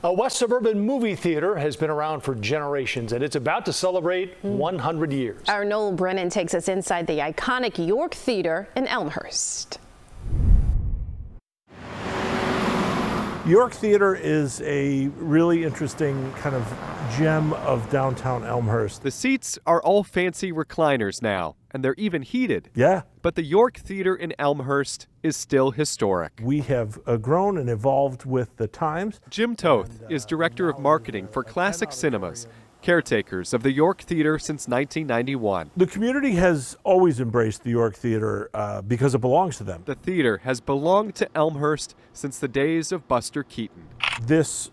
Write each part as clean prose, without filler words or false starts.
A West Suburban movie theater has been around for generations, and it's about to celebrate 100 years. Our Noel Brennan takes us inside the iconic York Theater in Elmhurst. York Theater is a really interesting kind of gem of downtown Elmhurst. The seats are all fancy recliners now, and they're even heated. Yeah. But the York Theater in Elmhurst is still historic. We have grown and evolved with the times. Jim Toth is director of marketing for Classic Cinemas, caretakers of the York Theater since 1991. The community has always embraced the York Theater because it belongs to them. The theater has belonged to Elmhurst since the days of Buster Keaton. This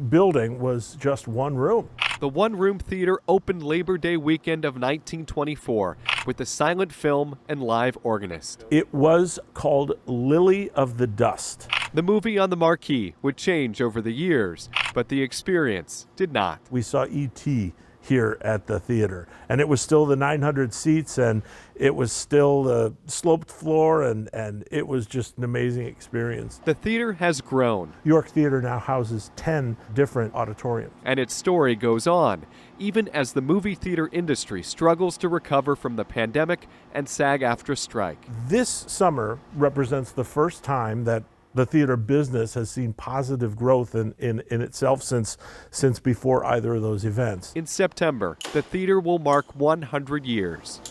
building was just one room. The one-room theater opened Labor Day weekend of 1924 with a silent film and live organist. It was called Lily of the Dust. The movie on the marquee would change over the years, but the experience did not. We saw E.T. here at the theater, and it was still the 900 seats, and it was still the sloped floor, and it was just an amazing experience. The theater has grown. York Theater now houses 10 different auditoriums. And its story goes on, even as the movie theater industry struggles to recover from the pandemic and SAG-AFTRA strike. This summer represents the first time that the theater business has seen positive growth in itself since before either of those events. In September, the theater will mark 100 years.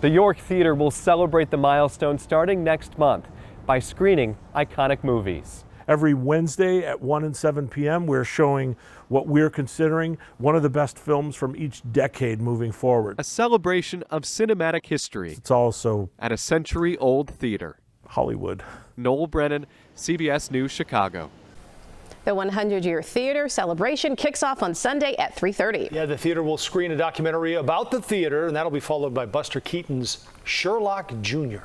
The York Theater will celebrate the milestone starting next month by screening iconic movies. Every Wednesday at 1 and 7 p.m. we're showing what we're considering one of the best films from each decade moving forward. A celebration of cinematic history. It's also at a century-old theater. Hollywood. Noel Brennan, CBS News, Chicago. The 100-year theater celebration kicks off on Sunday at 3:30. Yeah, the theater will screen a documentary about the theater, and that'll be followed by Buster Keaton's Sherlock Jr.